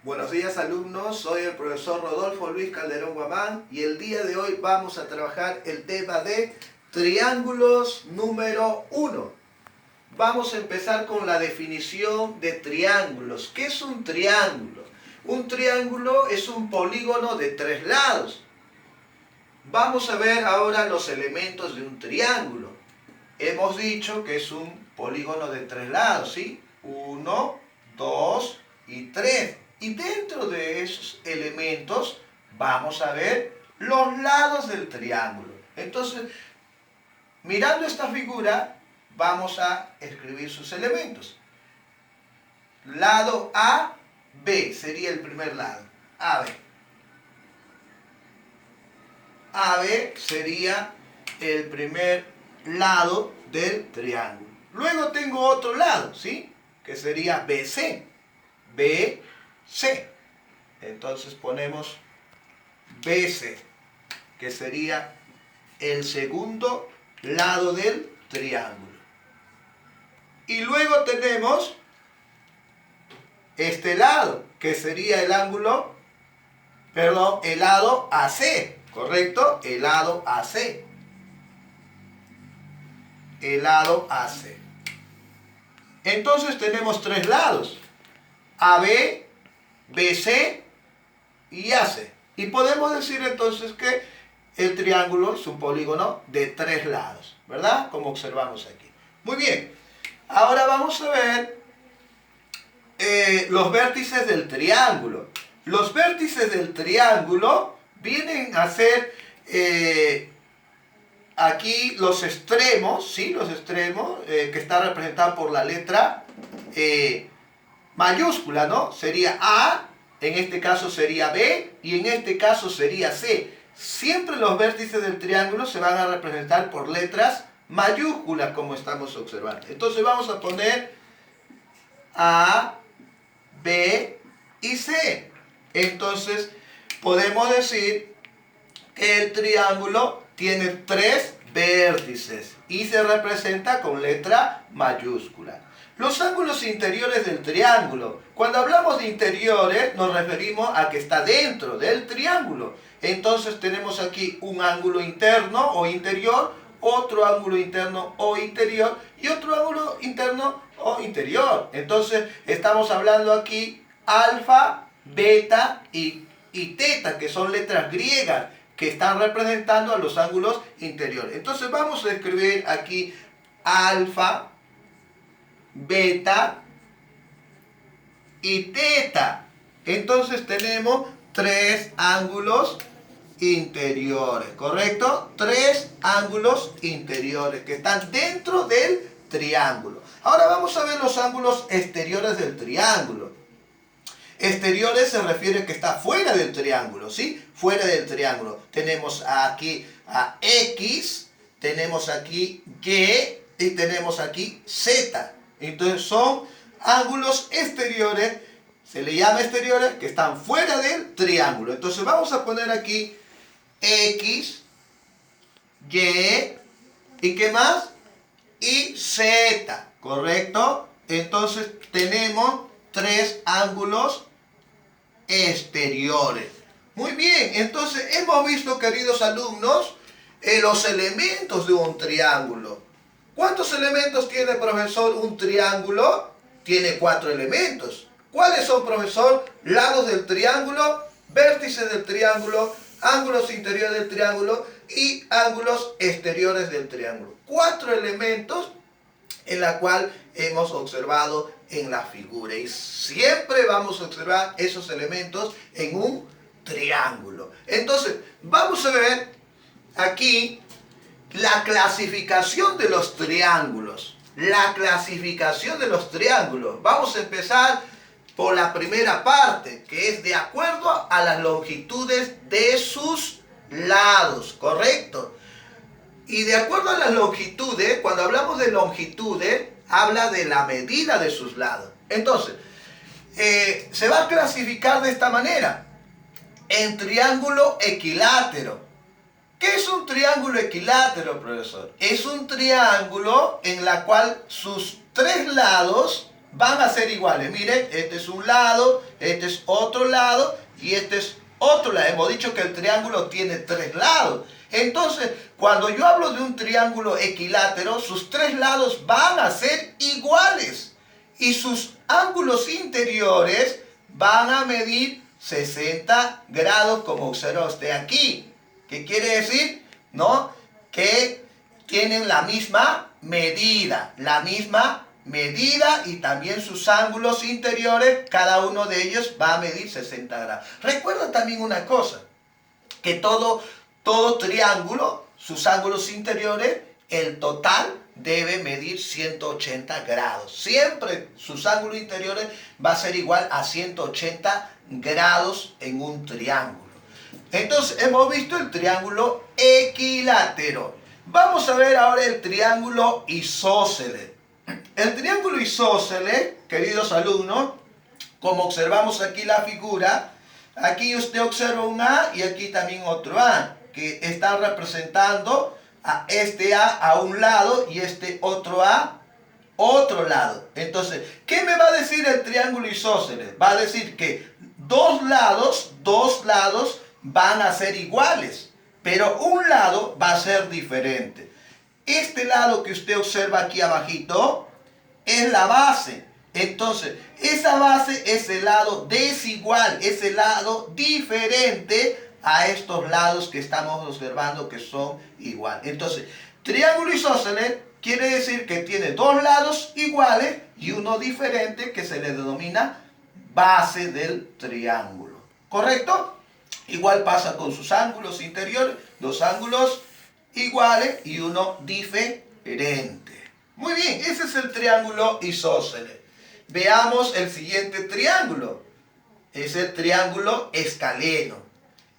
Buenos días alumnos, soy el profesor Rodolfo Luis Calderón Guamán y el día de hoy vamos a trabajar el tema de triángulos número 1. Vamos a empezar con la definición de triángulos. ¿Qué es un triángulo? Un triángulo es un polígono de 3 lados. Vamos a ver ahora los elementos de un triángulo. Hemos dicho que es un polígono de 3 lados, ¿sí? 1, 2 y 3. Y dentro de esos elementos vamos a ver los lados del triángulo. Entonces, mirando esta figura, vamos a escribir sus elementos. Lado A, B sería el primer lado. AB. AB sería el primer lado del triángulo. Luego tengo otro lado, ¿sí? Que sería BC. BC. Entonces ponemos BC, que sería el segundo lado del triángulo. Y luego tenemos este lado, que sería el lado AC, ¿correcto? El lado AC. El lado AC. Entonces tenemos 3 lados: AB, BC y AC. Y podemos decir entonces que el triángulo es un polígono de 3 lados, ¿verdad? Como observamos aquí. Muy bien. Ahora vamos a ver los vértices del triángulo. Los vértices del triángulo vienen a ser aquí los extremos, ¿sí? Los extremos que están representados por la letra mayúscula, ¿no? Sería A, en este caso sería B y en este caso sería C. Siempre los vértices del triángulo se van a representar por letras mayúsculas, como estamos observando. Entonces vamos a poner A, B y C. Entonces podemos decir que el triángulo tiene 3 vértices y se representa con letra mayúscula. Los ángulos interiores del triángulo. Cuando hablamos de interiores nos referimos a que está dentro del triángulo. Entonces tenemos aquí un ángulo interno o interior, otro ángulo interno o interior y otro ángulo interno o interior. Entonces estamos hablando aquí alfa, beta y teta, que son letras griegas que están representando a los ángulos interiores. Entonces vamos a escribir aquí alfa, beta y teta. Entonces tenemos 3 ángulos interiores, ¿correcto? 3 ángulos interiores que están dentro del triángulo. Ahora vamos a ver los ángulos exteriores del triángulo. Exteriores se refiere que está fuera del triángulo, ¿sí? Fuera del triángulo. Tenemos aquí a X, tenemos aquí Y y tenemos aquí Z. Entonces son ángulos exteriores, se le llama exteriores, que están fuera del triángulo. Entonces vamos a poner aquí X, Y ¿qué más? Y Z, ¿correcto? Entonces tenemos 3 ángulos exteriores. Muy bien, entonces hemos visto, queridos alumnos, los elementos de un triángulo. ¿Cuántos elementos tiene, profesor, un triángulo? Tiene 4 elementos. ¿Cuáles son, profesor? Lados del triángulo, vértices del triángulo, ángulos interiores del triángulo y ángulos exteriores del triángulo. 4 elementos en la cual hemos observado en la figura. Y siempre vamos a observar esos elementos en un triángulo. Entonces, vamos a ver aquí la clasificación de los triángulos. La clasificación de los triángulos. Vamos a empezar por la primera parte, que es de acuerdo a las longitudes de sus lados, ¿correcto? Y de acuerdo a las longitudes, cuando hablamos de longitudes, habla de la medida de sus lados. Entonces, se va a clasificar de esta manera: en triángulo equilátero. ¿Qué es un triángulo equilátero, profesor? Es un triángulo en la cual sus 3 lados van a ser iguales. Miren, este es un lado, este es otro lado y este es otro lado. Hemos dicho que el triángulo tiene 3 lados. Entonces, cuando yo hablo de un triángulo equilátero, sus 3 lados van a ser iguales. Y sus ángulos interiores van a medir 60 grados, como observa usted aquí. ¿Qué quiere decir? ¿No? Que tienen la misma medida y también sus ángulos interiores, cada uno de ellos va a medir 60 grados. Recuerda también una cosa, que todo triángulo, sus ángulos interiores, el total debe medir 180 grados. Siempre sus ángulos interiores va a ser igual a 180 grados en un triángulo. Entonces hemos visto el triángulo equilátero. Vamos a ver ahora el triángulo isósceles. El triángulo isósceles, queridos alumnos, como observamos aquí la figura, aquí usted observa un A y aquí también otro A, que están representando a este A a un lado y este otro A otro lado. Entonces, ¿qué me va a decir el triángulo isósceles? Va a decir que dos lados van a ser iguales, pero un lado va a ser diferente. Este lado que usted observa aquí abajito es la base. Entonces, esa base es el lado desigual, es el lado diferente a estos lados que estamos observando que son igual. Entonces, triángulo isósceles quiere decir que tiene dos lados iguales y uno diferente que se le denomina base del triángulo. ¿Correcto? Igual pasa con sus ángulos interiores, dos ángulos iguales y uno diferente. Muy bien, ese es el triángulo isósceles. Veamos el siguiente triángulo. Es el triángulo escaleno.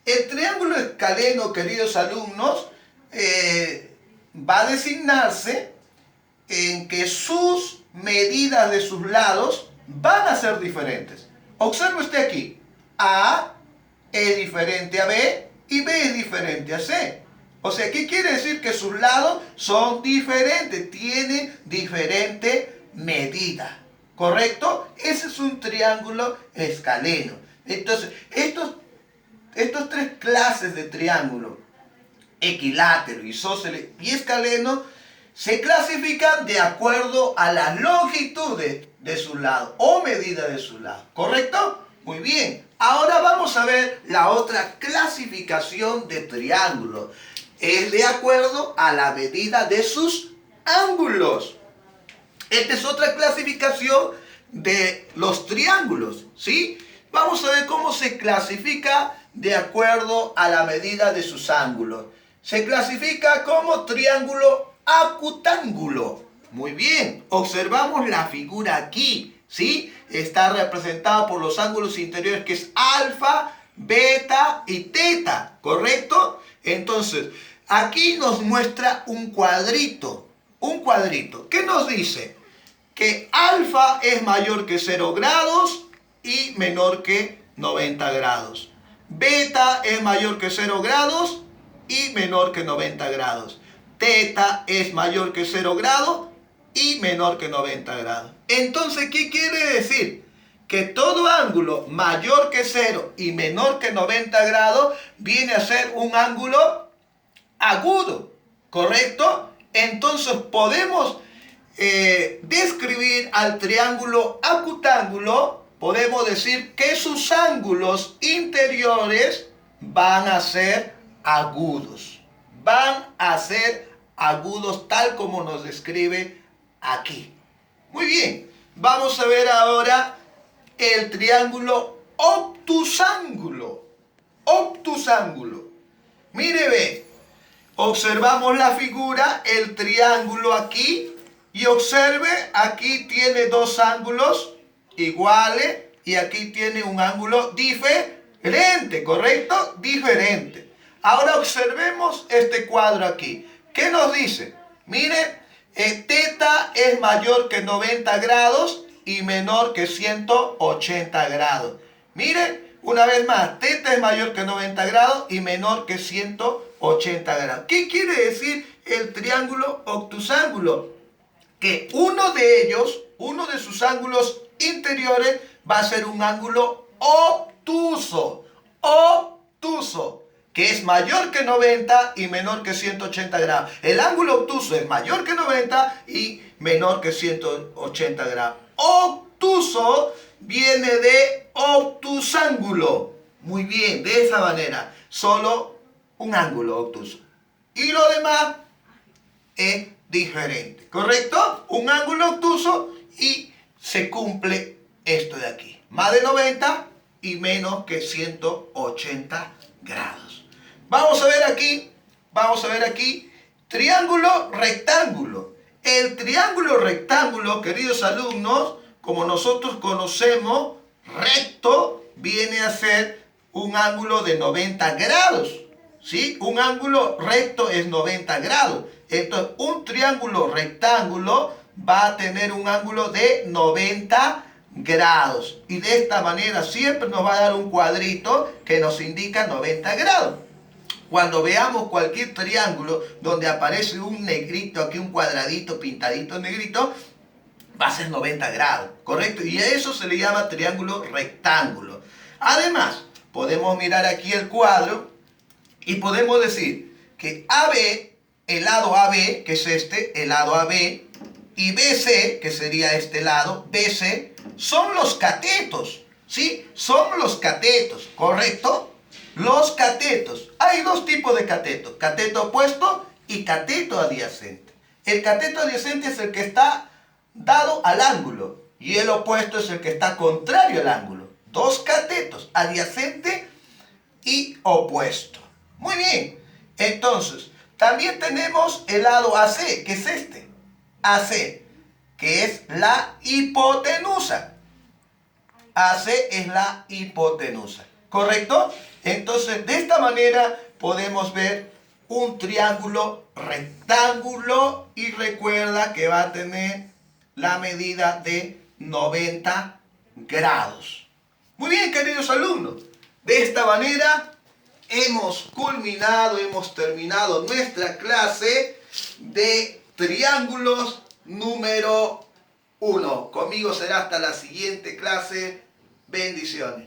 El triángulo escaleno, queridos alumnos, va a designarse en que sus medidas de sus lados van a ser diferentes. Observe usted aquí. A es diferente a B y B es diferente a C. O sea, ¿qué quiere decir? Que sus lados son diferentes, tienen diferente medida. ¿Correcto? Ese es un triángulo escaleno. Entonces, estos tres clases de triángulo, equilátero, isósceles y escaleno, se clasifican de acuerdo a las longitudes de sus lados o medida de sus lados. ¿Correcto? Muy bien. Ahora vamos a ver la otra clasificación de triángulos. Es de acuerdo a la medida de sus ángulos. Esta es otra clasificación de los triángulos, ¿sí? Vamos a ver cómo se clasifica de acuerdo a la medida de sus ángulos. Se clasifica como triángulo acutángulo. Muy bien, observamos la figura aquí, ¿sí? Está representada por los ángulos interiores que es alfa, beta y teta, ¿correcto? Entonces, aquí nos muestra un cuadrito. Un cuadrito. ¿Qué nos dice? Que alfa es mayor que 0 grados y menor que 90 grados. Beta es mayor que 0 grados y menor que 90 grados. Teta es mayor que 0 grados y menor que 90 grados. Entonces, ¿qué quiere decir? Que todo ángulo mayor que 0 y menor que 90 grados viene a ser un ángulo agudo, ¿correcto? Entonces podemos describir al triángulo acutángulo, podemos decir que sus ángulos interiores van a ser agudos. Van a ser agudos tal como nos describe aquí. Muy bien, vamos a ver ahora el triángulo obtusángulo. Obtusángulo. Mire, ve. Observamos la figura, el triángulo aquí, y observe, aquí tiene dos ángulos iguales y aquí tiene un ángulo diferente, ¿correcto? Diferente. Ahora observemos este cuadro aquí. ¿Qué nos dice? Mire, teta es mayor que 90 grados y menor que 180 grados. Mire, una vez más, teta es mayor que 90 grados y menor que 180 grados. ¿Qué quiere decir el triángulo obtusángulo? Que uno de ellos uno de sus ángulos interiores va a ser un ángulo obtuso. Obtuso, que es mayor que 90 y menor que 180 grados. El ángulo obtuso es mayor que 90 y menor que 180 grados. Obtuso viene de obtusángulo. Muy bien, de esa manera. Solo un ángulo obtuso. Y lo demás es diferente. ¿Correcto? Un ángulo obtuso y se cumple esto de aquí. Más de 90 y menos que 180 grados. Vamos a ver aquí, triángulo rectángulo. El triángulo rectángulo, queridos alumnos, como nosotros conocemos, recto viene a ser un ángulo de 90 grados. ¿Sí? Un ángulo recto es 90 grados. Entonces, un triángulo rectángulo va a tener un ángulo de 90 grados. Y de esta manera siempre nos va a dar un cuadrito que nos indica 90 grados. Cuando veamos cualquier triángulo donde aparece un negrito, aquí un cuadradito pintadito negrito, va a ser 90 grados, ¿correcto? Y a eso se le llama triángulo rectángulo. Además, podemos mirar aquí el cuadro y podemos decir que AB, el lado AB, que es este, el lado AB, y BC, que sería este lado, BC, son los catetos, ¿sí? Son los catetos, ¿correcto? Los catetos. Hay dos tipos de catetos, cateto opuesto y cateto adyacente. El cateto adyacente es el que está dado al ángulo y el opuesto es el que está contrario al ángulo. Dos catetos, adyacente y opuesto. Muy bien. Entonces, también tenemos el lado AC, que es este. AC, que es la hipotenusa. AC es la hipotenusa. ¿Correcto? Entonces, de esta manera podemos ver un triángulo rectángulo y recuerda que va a tener la medida de 90 grados. Muy bien, queridos alumnos. De esta manera hemos terminado nuestra clase de triángulos número 1. Conmigo será hasta la siguiente clase. Bendiciones.